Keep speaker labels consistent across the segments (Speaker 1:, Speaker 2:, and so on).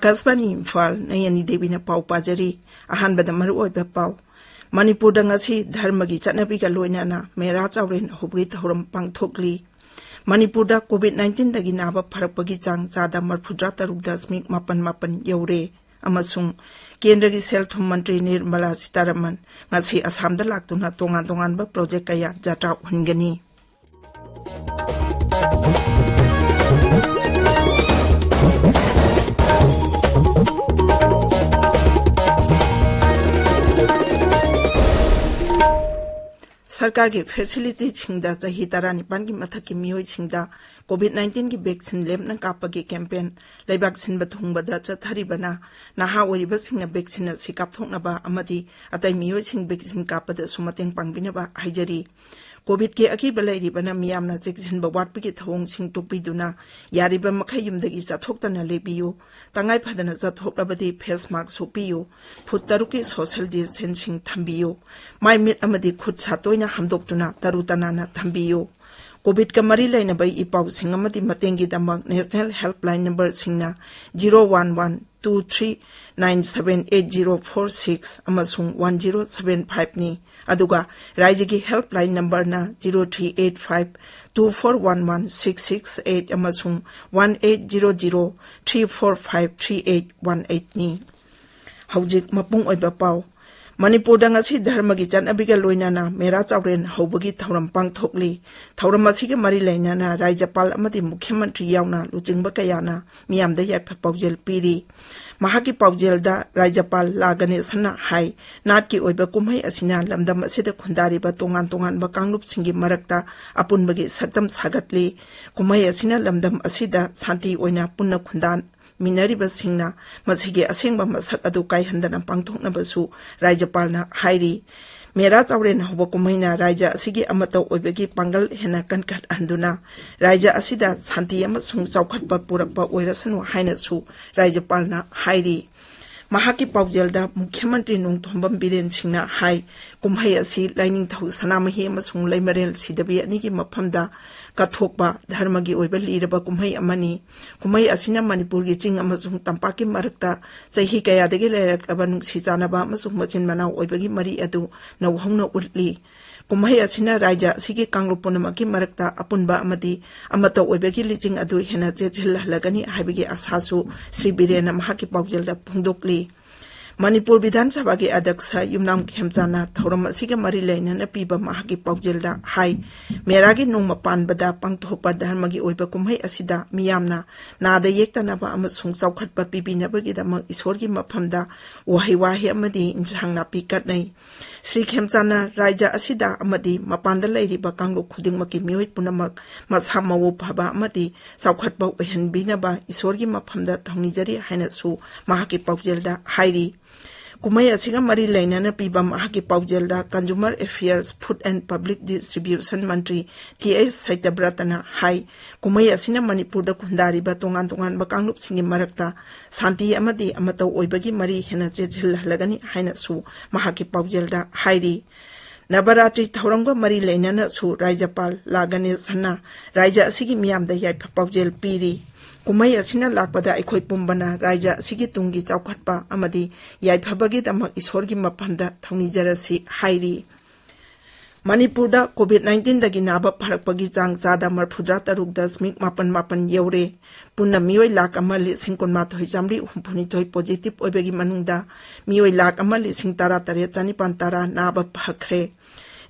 Speaker 1: आकाशवाणी इम्फाल नयनी देवीना पाउ पाजरी अहानबदा मरुओइबा पाउ मणिपुरदा ngasi धर्मगी चटनबीगा लोइनाना मेरा चावरेन होबगी थौरम पांगथोकली मणिपुरदा कोविड-19 दगी नाबा फरकपगी चांग चादा 43.8 यौरे अमसुंग केंद्रगी सेल थुम मंत्री निर्मला सीतारमण ngasi असमदा लाक्तुना तोंगान-तोंगानबा प्रोजेक्ट कया जात्रा हुनगनी सरकार की फैसिलिटी छिंगदा चाही तारा निपान की मथक की मियोई छिंगदा कोविड-19 की वैक्सीन लेबना कापगी कैंपेन लेबाक सिनबा थुंगबदा चथरिबना नहा ओइबा सिंगना वैक्सीन सि कापथोकनबा अमदी अतै मियोई छिंग वैक्सीन कापदा सुमतेंग पांगबिनबा हाइजरी कोविड के अकीब लैरिबना मियामना चेक्सिनबा वाटपगी थवोंग सिंग टोकबिदुना यारिबा मखै युमदगी चथोक्तना लेबियो तंगाई फदना चथोकलबदी फेस मास्क सोपियो फुट तरुकी सोशल डिस्टेंसिंग थंबियो माइ मिट अमदी खुद सातोइना हमदोक्तुना तरुतनाना थंबियो कोविड का मरी लेनबई इपाउ सिंग अमदी मतेंगी दमक नेशनल हेल्पलाइन नंबर सिंगना 01123978046 अमसुंग 1075 नि अदुगा राज्य की हेल्पलाइन नंबर ना 0385241166 अमसुंग 180034538818 नि हौजिक मपुंग ओइबा पाउ मणिपुरदा ngasi धर्मगी चटनबीगा लोइनाना मेरा चावरेन हौबगी थौरम पांगथोकली थौरम असिगे मरी लेनाना राज्यपाल अमदी मुख्यमंत्री यावना लुचिंगबा कयाना मियामदा याफा पाउजेल पीरी महाकी पाउजेलदा राज्यपाल लागनेसना हाई नाटकी ओइबा कुमहै असिना लमदम असिदा खुंदारिबा तोंगान-तोंगानबा कांगलुपसिंगी मरक्ता अपुनबगी सक्तम सागतली कुमहै असिना लमदम असिदा शांति ओइना पुन्ना खुंदान मिनरिबा सिंगना मसिगे असेंगबा मसक अदु कायहंदना पांगथोकनबसु राज्यपालना हाइरी मेरा चावरेन हौबा कुमैना राज्य असिगे अमतौ ओइबगी पांगल हेना कनकट हंदुना राज्य असिदा शांति अमसुंग चौखटपा पुरकपा ओइरसनु हाइनसु राज्यपालना हाइरी महाकी पाउजेलदा मुख्यमंत्री नोंथोंबम बिरेन सिंगना हाई कुमहै असि लाइनिंगथौ सनामही अमसुंग लैमरेल सिदबी अनिगी मफमदा कथोकबा धर्मगी ओइबा लीरबा कुमहै अमनी कुमहै असिना मणिपुरगी चिंग अमसुंग तंपाकी मरक्ता चही कयादगी लेरक्लबा नुंगसी चानबा अमसुंग मचिन मनाव ओइबगी मरी अदु नौहौना उल्ली कुमहै असिना राज्य असिगे कांगलुप पुनमकी मरक्ता अपुनबा अमदी अमत ओइबगी लिचिंग अदु हेना चेचिलहलगनी हाइबगी आसासु श्री बिरेन महाकी पाउजेलदा फोंदोकली मणिपुर विधानसभा के अध्यक्ष युमनाम खेमचाना थौरम असिगे मरी लेनना पीबा महाकी पाउजेलदा हाई मेरागी नोंमा पानबदा पांगथोकपा धर्मगी ओइबा कुमहै असिदा मियामना नादा येक्तनबा अमसुंग चौखटपा पीबिनबगीदमक ईश्वरगी मफमदा वाहि वाहि अमदी इंसांग नापी कटनै श्री खेमचाना राज्य असिदा अमदी मपानदा लैरिबा कांगलुप खुदिंगमकी मियोइ पुनमक मसा मवो फबा अमदी चौखटपा ओइहनबिनबा ईश्वरगी मफमदा थौनिजरी हाइनसु महाकी पाउजेलदा हाइरी कुमहै असिगा मरी लेनाना पीबा महाकी पाउजेलदा consumer affairs food and public distribution मंत्री टीएस सैतब्रतना हाई कुमहै असिना मणिपुरदा खुंदारिबा तोंगान-तोंगानबा कांगलुपसिंगी मरक्ता शांति अमदी अमतौ ओइबगी मरी हेना चेचिलहलगनी हाइनसु महाकी पाउजेलदा हाइरी नवरात्रि थौरंग मरी लेनाना सु राज्यपाल लागनेसना राज्य असिगी मियामदा याइफा पाउजेल पीरी कुमहै असिना लाकपदा अखोइ पुंबना राज्य असिगी तुंगी चौखटपा अमदी याइफबगीदमक ईश्वरगी मफमदा थौनिजरसि हाइरी मणिपुरदा कोविड-19 दगी नाबा फरकपगी चांग चादा 43.8 यौरे पुन्ना मियोइ लाख 1,19,932 पॉजिटिव ओइबगी मनुंगदा मियोइ लाख 1,13,913 नाबा फखरे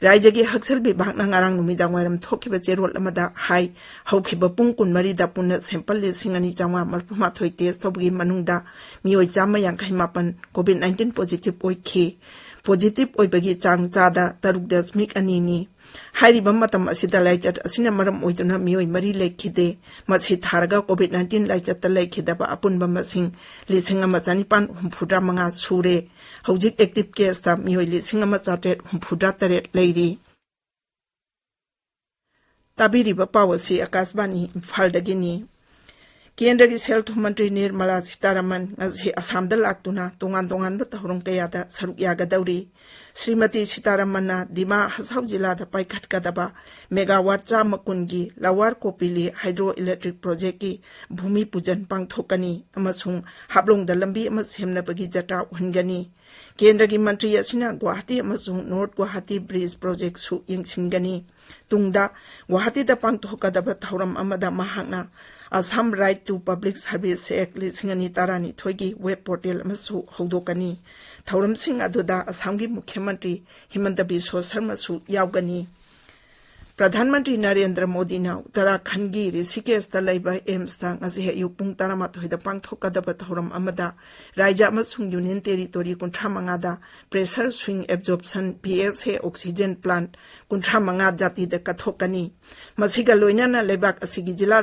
Speaker 1: राज्य की हक्सल विभाग नांगारांग नुमिदांग वायरम थोखिबा चेरोल अमदा हाई हौखिबा पुंग 20 दा पुन्ना सैंपल 2,930 टेस्ट तौबगी मनुंगदा मियोइ 150 कोविड-19 पॉजिटिव ओइखि पॉजिटिव ओइबगी चांग चादा 3.2 नि हाइरिबा मतम असिदा लाइचत असिना मरम ओइदुना मियोइ मरी लेखिदे मछि थारगा कोविड-19 लाइचत लेखिदबा अपुनबा मसिंग 1,965 सुरे हौजिक एक्टिव केस ता मियोइ 1,963 लैरी ताबिरिबा पावसी आकाशवाणी इम्फालदगिनी केंद्र की सेल थुम मंत्री निर्मला सीतारमण असम लाक्तुना तोंगान तोंगान थौरम कयादा सरुक यागदौरी श्रीमती सीतारमण दिमा हसाउ जिला पाइखटकदबा मेगावाट 100 की लवार कोपिली हाइड्रो इलेक्ट्रिक प्रोजेक्ट की भूमि पूजन पांगथोकनी अमसुंग हाबलोंग लंबी सेमनबगी जत्रा उहनगनी केंद्र की मंत्री असिना गुवाहाटी अमसुंग नॉर्थ गुवाहाटी ब्रिज प्रोजेक्ट सु यंगसिनगनी तुंगदा गुवाहाटी दा पांगथोकदबा थौरम अमदा महांगना Assam right to public service act 2012 की वेब पोर्टल अमसु हौदोकनी थौरमसिंग अदुदा असम की मुख्यमंत्री हिमंत बिस्वा शर्मा सु यावगनी प्रधानमंत्री नरेंद्र मोदी ने उत्तराखंड की ऋषिकेश एम्स अयुपुंग 12 पांगथोकदब थौरम राज्य union territory 35 pressure swing absorption PSA oxygen plant 35 जाति कथोकनी लोइनना लेबाक असिगी जिला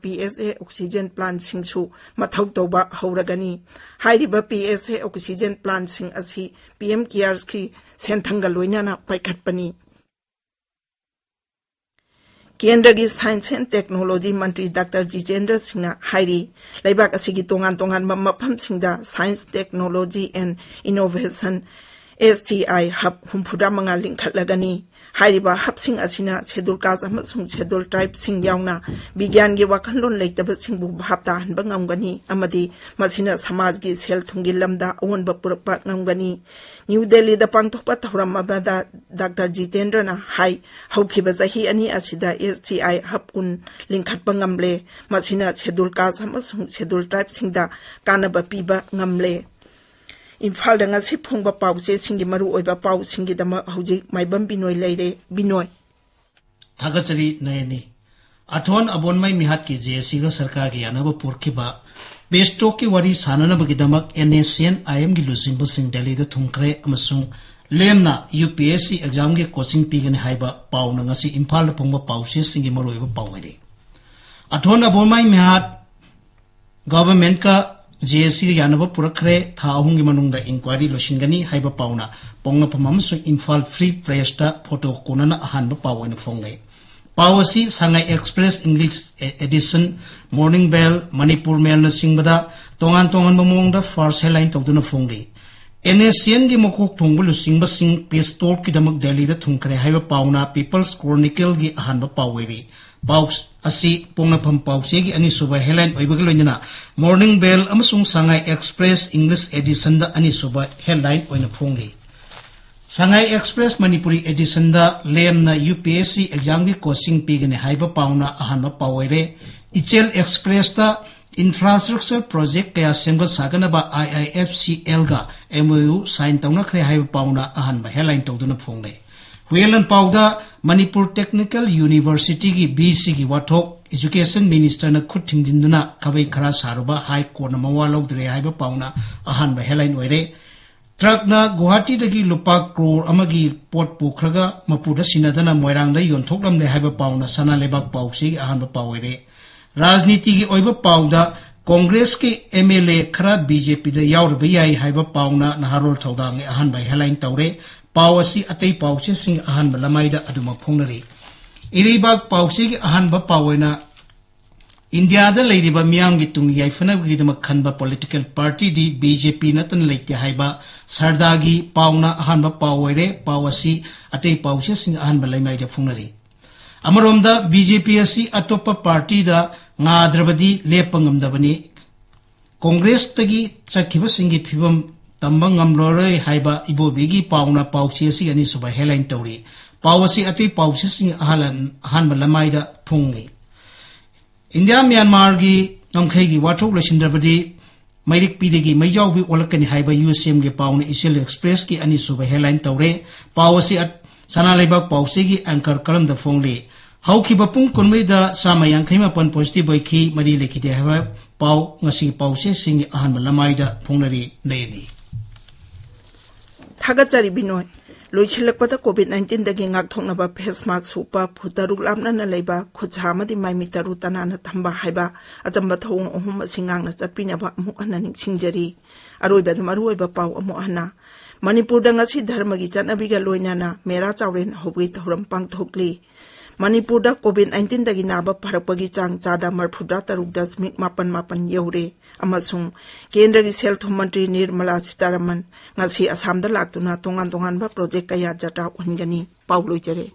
Speaker 1: PSA ऑक्सीजन प्लांट सिंगसु मथौ तौबा हौरगनी हाइरिबा PSA ऑक्सीजन प्लांट सिंग असि PM केयर्स की सेंथंगा लोइनना पाइखटपनी केंद्र की साइंस एंड टेक्नोलॉजी मंत्री डॉक्टर जितेंद्र सिंह हाइरी लेबाक असिगी तोंगान तोंगान मफमसिंगदा science technology and innovation STI hub 45 लिंखटलगनी हाइरिबा हबसिंग असिना शेड्यूल कास्ट अमसुंग शेड्यूल ट्राइब सिंग यावना विज्ञान की वखनलोन लेतब सिंगबु भापता हनब ngamgani amadi masina samaj की cell थुंगी lambda अवनब पुरकपा ngamgani new Delhi दा पांगथोकपा थौरम अमदा डॉक्टर जितेंद्र ना हाई हौखिबा चही अनि असिदा STI हबकुन लिंखटपा ngamle masina शेड्यूल कास्ट अमसुंग शेड्यूल ट्राइब सिंगदा कानबा पीबा ngamle इम्फाल दंगासी फोंगबा पाउचे सिंगी मरु ओइबा पाउ सिंगी दमा हौजी माइबम बिनोय लेरे बिनोय
Speaker 2: थागचरी नयनी अथोन अबोनमय मिहात की JSC का सरकार की यानब पुरखिबा बेस्टोक की वरी साननबगी दमक NACN IM की लुसिंग बसिंग दिल्ली द थुंखरे अमसुंग लेमना UPSC एग्जाम के कोचिंग पीगने हाइबा पाउ नंगसी इम्फाल फोंगबा पाउचे सिंगी मरु ओइबा पाउरे अथोन अबोनमय मिहात गवर्नमेंट का JSC यानब पुरखरे था अहुंगी मनुंगदा इंक्वायरी लोशिंगनी हाइबा पाउना पोंगपम अमसुंग इम्फाल फ्री प्रेस दा फोटो कोनना अहानबा पाउन फोंगे पावसी Sangai express English edition morning bell Manipur mail न सिंगबदा तोंगान तोंगान बमोंगदा फर्स्ट हेडलाइन तौदुना फोंगे NACN की मकोक थोंगबु लुसिंगबा सिंग पेस्टोल की दमक दिल्ली दा थुंखरे हाइबा पाउना पीपल्स क्रॉनिकल की अहानबा पाउवेरी पाउस असी पोंगनफम पाउचे की अनिसुबा हेडलाइन ओइबग लोइना मॉर्निंग बेल अमसुंग सांगाई एक्सप्रेस इंग्लिश एडिशन दा अनिसुबा हेडलाइन ओइना फोंगली सांगाई एक्सप्रेस मणिपुरी एडिशन दा लेमना UPSC एग्जाम की कोचिंग पीगने हाइबा पाउना अहानबा पाउवेरे इचेल एक्सप्रेस दा इंफ्रास्ट्रक्चर प्रोजेक्ट कया सेमगत सागनबा IIFCL गा MOU साइन तौनखरे हाइबा पाउना अहानबा हेडलाइन तौदुना फोंगले हुएलन पाउदा मणिपुर टेक्निकल यूनिवर्सिटी की BC की वाथोक एजुकेशन मिनिस्टर न खुद थिंगदिंदुना खबै खरा सारुबा हाई कोर्ट न मवा लौदरे हाइबा पाउना अहानबा हेडलाइन ओइरे ट्रक न गुवाहाटी दगी लुपा करोड़ अमगी पोट पुखरगा मपुदा सिनदना मोइरांगदा योनथोकलमले हाइबा पाउना सना लेबाक पाउसे अहानबा पाउरे राजनीति की ओइबा पाउदा कांग्रेस के MLA खरा BJP दा यावरबा याई हाइबा पाउना नहारोल थौदांगे अहानबा हेडलाइन तौरे पावसी अतई पाउचे सिंग अहानबा लमाइदा अदुमा फोंगनरी इरिबाग पाउचे की अहानबा पावैना इंडिया दा लेरिबा मियाम की तुंग याइफनबगी दमा खनबा पॉलिटिकल पार्टी दी BJP नतन लेते हाइबा सरदागी पाउना अहानबा पावैरे पावसी अतई पाउचे सिंग अहानबा लमाइदा फोंगनरी अमरोमदा BJP असि अतोपा पार्टी दा ngadrabadi lepangam कांग्रेस तगी चखिबा सिंगी फिबम तंबा ngamloroi haiba ibobigi pauna pauchi si ani suba headline tawri pawasi ati pauchi sing ahan balamai da phungli India Myanmar gi namkhai gi wathok losindrabadi mairik pidegi maijaw bi olakani haiba USM ge pauna Isel Express ki ani suba headline tawre pawasi at sana lebak pauchi gi anchor kalam da phungli haukiba pung kunmei da samayang khaima pan positive boiki mari lekhide haiba pau ngasi pauche sing ahan balamai da phungnari nei
Speaker 1: थागचरी बिनोय लोइसिलकपदा कोविड-19 दगी ngakthognaba face mask supa futaruk lamna leiba khutha madi maimi taru tanana thamba haiba achamba thong ohum singangna chapinaba amu ananing singjari aroiba maruiba pau amu ana manipur da ngasi dharma gi chanabi ga loinana mera chawren hobui thoram pangthokli Manipur कोविड-19 दगी नाबा फरकपगी चांग चादा 43.8 you're अमसुंग केंद्र की cell थुम मंत्री Nirmala Sitharaman ngasi Assam दा लाक्तुना तोंगान तोंगान बा project कया जटा उनगनी पाउलोइजरे